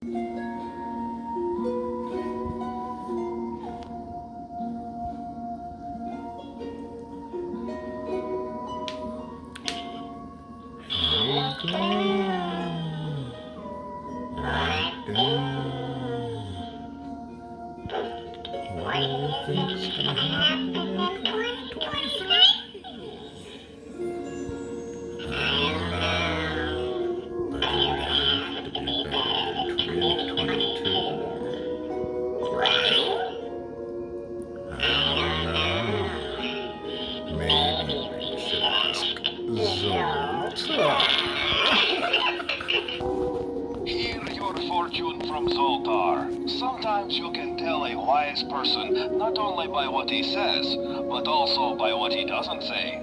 Hear your fortune from Zoltar. Sometimes you can tell a wise person not only by what he says, but also by what he doesn't say.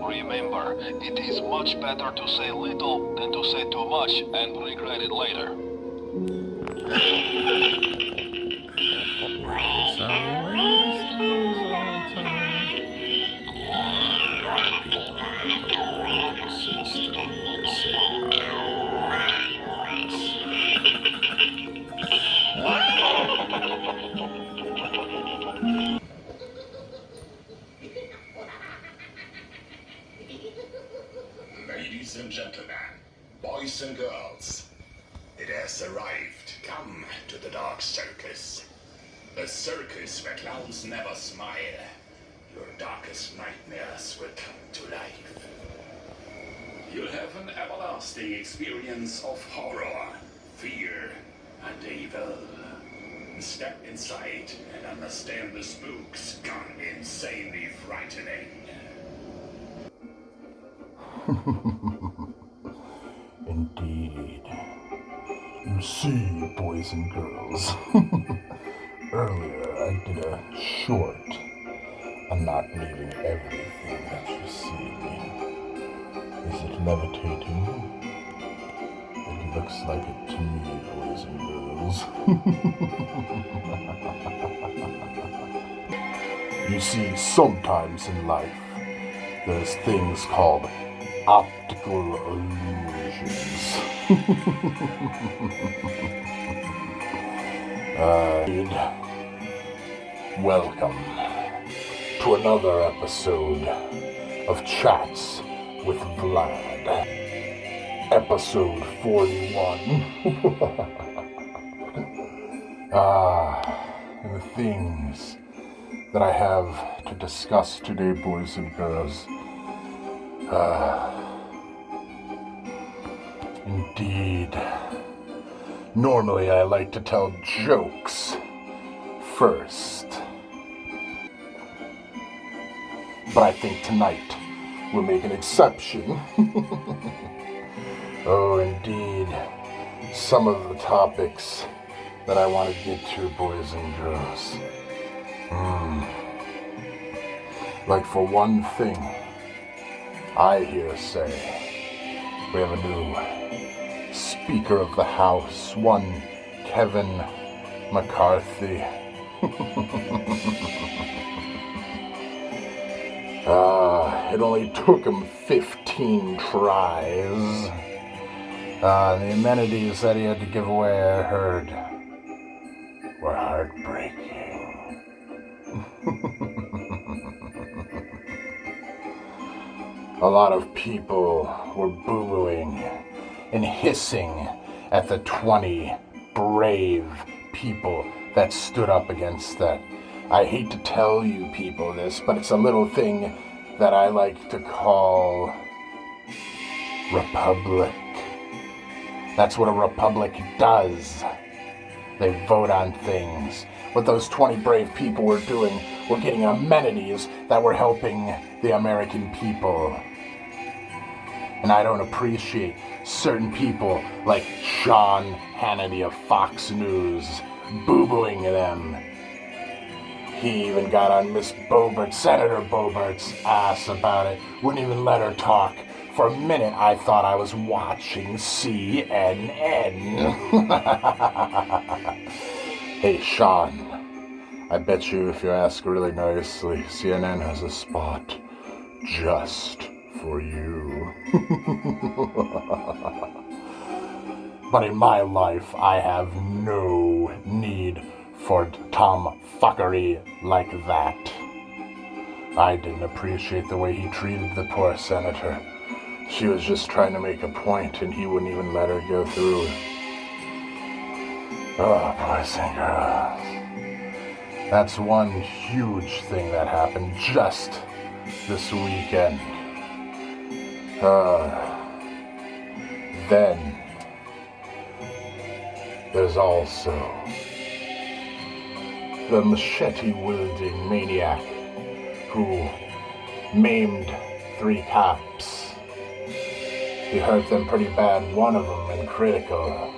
Remember, it is much better to say little than to say too much and regret it later. Ladies and gentlemen, boys and girls, it has arrived. Come to the Dark Circus. The circus where clowns never smile. Your darkest nightmares will come to life. You'll have an everlasting experience of horror, fear, and evil. Step inside and understand the spooks gone insanely frightening. Indeed. You see, boys and girls, earlier I did a short. I'm not believing everything that you see. Is it levitating? It looks like it to me, boys and girls. You see, sometimes in life, there's things called optical illusions. Welcome to another episode of Chats with Vlad. Episode 41. And the things that I have to discuss today, boys and girls. Indeed. Normally I like to tell jokes first. But I think tonight we'll make an exception. Oh, indeed. Some of the topics that I want to get to, boys and girls. Like for one thing, I hear say we have a new Speaker of the House, one Kevin McCarthy. It only took him 15 tries. The amenities that he had to give away, I heard, were heartbreaking. A lot of people were boo-booing and hissing at the 20 brave people that stood up against that. I hate to tell you people this, but it's a little thing that I like to call republic. That's what a republic does. They vote on things. What those 20 brave people were doing were getting amenities that were helping the American people. And I don't appreciate certain people like Sean Hannity of Fox News boo-booing them. He even got on Miss Boebert, Senator Boebert's ass about it. Wouldn't even let her talk. For a minute, I thought I was watching CNN. Hey, Sean, I bet you if you ask really nicely, CNN has a spot just for you. But in my life, I have no need for tomfuckery like that. I didn't appreciate the way he treated the poor senator. She was just trying to make a point, and he wouldn't even let her go through. Oh, boys and girls. That's one huge thing that happened just this weekend. Then there's also the machete-wielding maniac who maimed 3 cops. He hurt them pretty bad, one of them in critical.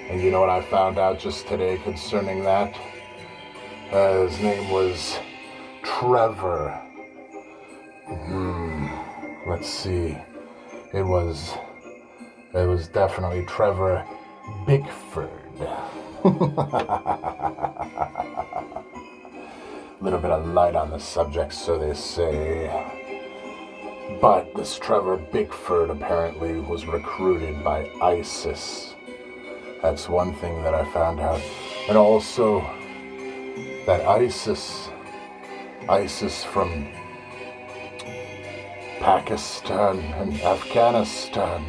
And you know what I found out just today concerning that? His name was Trevor. Let's see. It was definitely Trevor Bickford. Little bit of light on the subject, so they say. But this Trevor Bickford apparently was recruited by ISIS. That's one thing that I found out. And also that ISIS from Pakistan and Afghanistan.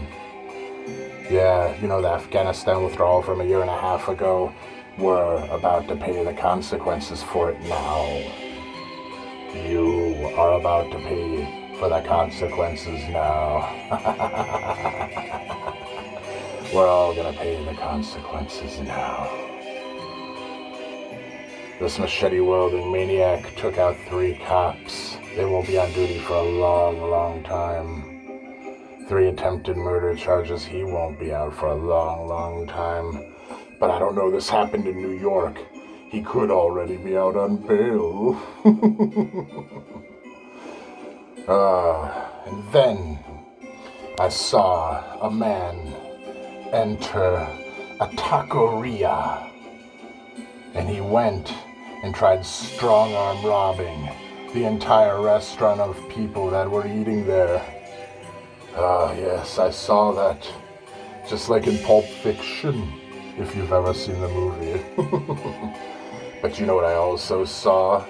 Yeah, you know, the Afghanistan withdrawal from a year and a half ago. We're about to pay the consequences for it now. You are about to pay for the consequences now. We're all gonna pay the consequences now. This machete-wielding maniac took out 3 cops. They won't be on duty for a long, long time. 3 attempted murder charges. He won't be out for a long, long time. But I don't know, this happened in New York. He could already be out on bail. And then I saw a man enter a taqueria. And he went and tried strong-arm robbing the entire restaurant of people that were eating there. Yes, I saw that. Just like in Pulp Fiction, if you've ever seen the movie. But you know what I also saw?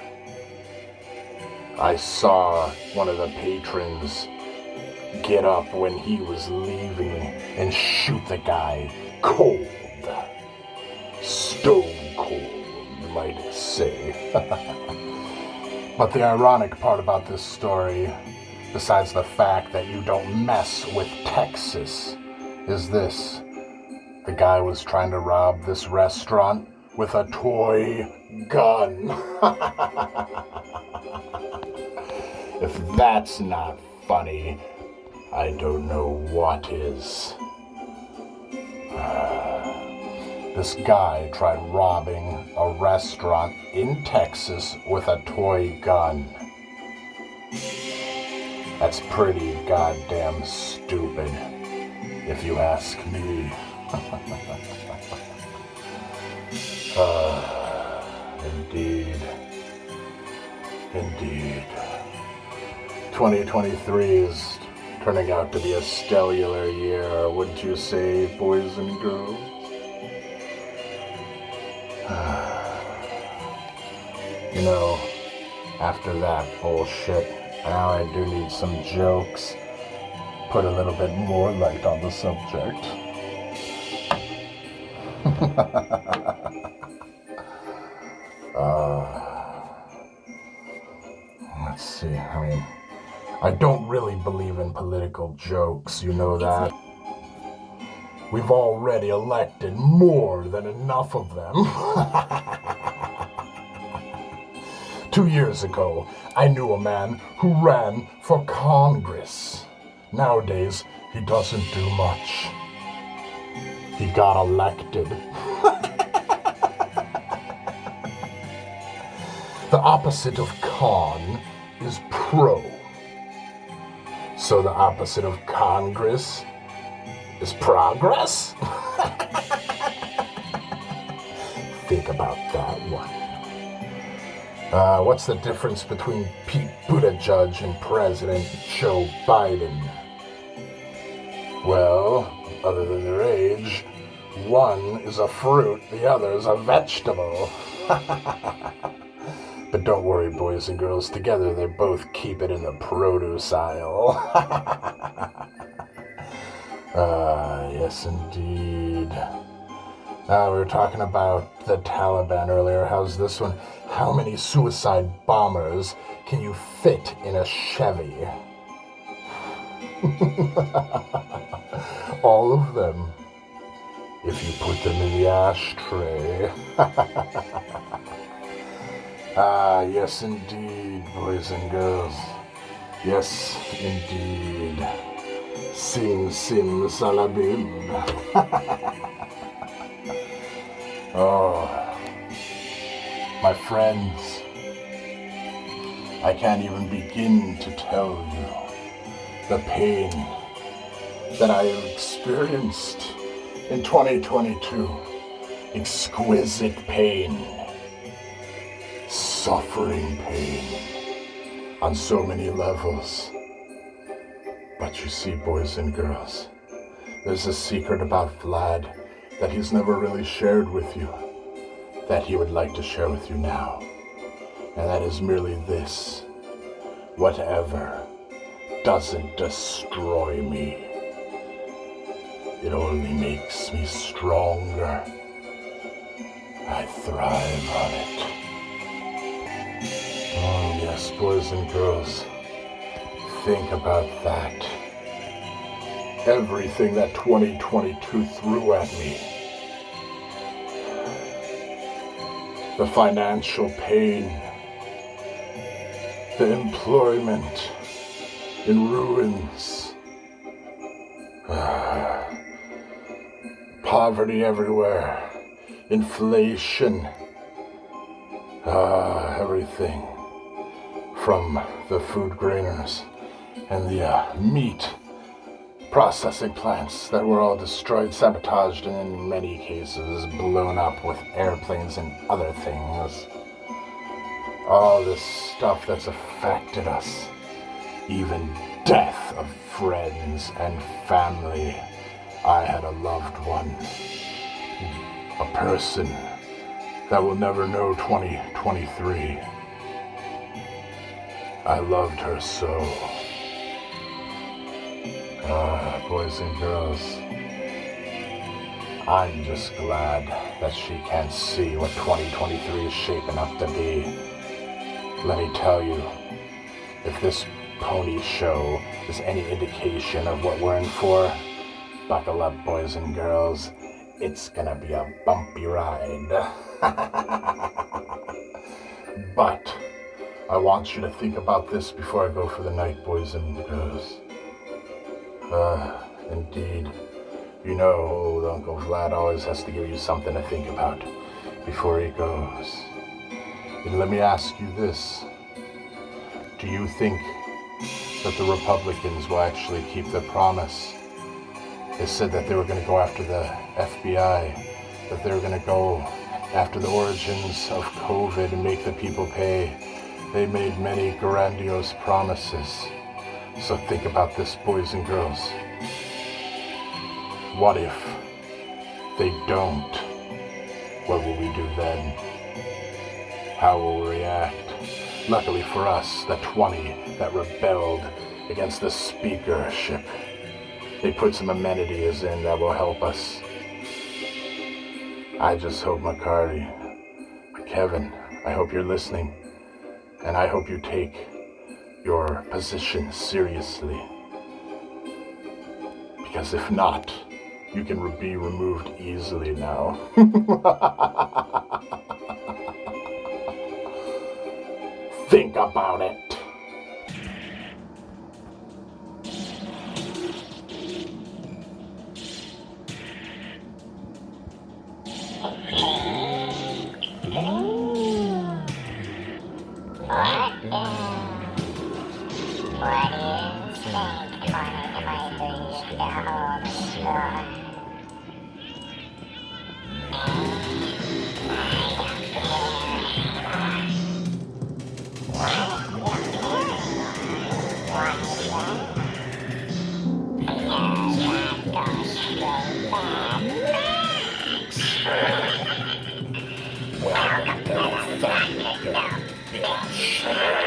I saw one of the patrons get up when he was leaving and shoot the guy cold. Stone cold, you might say. But the ironic part about this story, besides the fact that you don't mess with Texas, is this. The guy was trying to rob this restaurant with a toy gun. If that's not funny, I don't know what is. This guy tried robbing a restaurant in Texas with a toy gun. That's pretty goddamn stupid, if you ask me. Indeed. 2023 is turning out to be a stellar year, wouldn't you say, boys and girls? You know, after that bullshit, now I do need some jokes. Put a little bit more light on the subject. Let's see, I don't really believe in political jokes, you know that. We've already elected more than enough of them. 2 years ago, I knew a man who ran for Congress. Nowadays, he doesn't do much. He got elected. The opposite of con is pro. So the opposite of Congress is progress? Think about that one. What's the difference between Pete Buttigieg and President Joe Biden? Well, other than their age. One is a fruit, the other is a vegetable. But don't worry, boys and girls, together they both keep it in the produce aisle. Yes indeed. We were talking about the Taliban earlier. How's this one? How many suicide bombers can you fit in a Chevy? All of them. If you put them in the ashtray. Yes indeed, boys and girls. Yes indeed. Sim sim salabim. Oh, my friends, I can't even begin to tell you the pain that I have experienced in 2022. Exquisite pain, suffering pain on so many levels. But you see, boys and girls, there's a secret about Vlad that he's never really shared with you, that he would like to share with you now. And that is merely this: whatever doesn't destroy me, it only makes me stronger. I thrive on it. Oh yes, boys and girls, think about that. Everything that 2022 threw at me. The financial pain, the employment in ruins, poverty everywhere, inflation, everything from the food grainers and the meat processing plants that were all destroyed, sabotaged, and in many cases blown up with airplanes and other things. All this stuff that's affected us. Even death of friends and family. I had a loved one. A person that will never know 2023. I loved her so. Boys and girls, I'm just glad that she can't see what 2023 is shaping up to be. Let me tell you, if this pony show is any indication of what we're in for, buckle up, boys and girls. It's gonna be a bumpy ride. But I want you to think about this before I go for the night, boys and girls. Indeed. You know, old Uncle Vlad always has to give you something to think about before he goes. And let me ask you this. Do you think that the Republicans will actually keep their promise? They said that they were going to go after the FBI, that they were going to go after the origins of COVID and make the people pay. They made many grandiose promises. So think about this, boys and girls. What if they don't? What will we do then? How will we react? Luckily for us, the 20 that rebelled against the speakership, they put some amenities in that will help us. I just hope, McCarty, Kevin, I hope you're listening, and I hope you take your position seriously. Because if not, you can be removed easily now. Think about it. Thunder, bitch.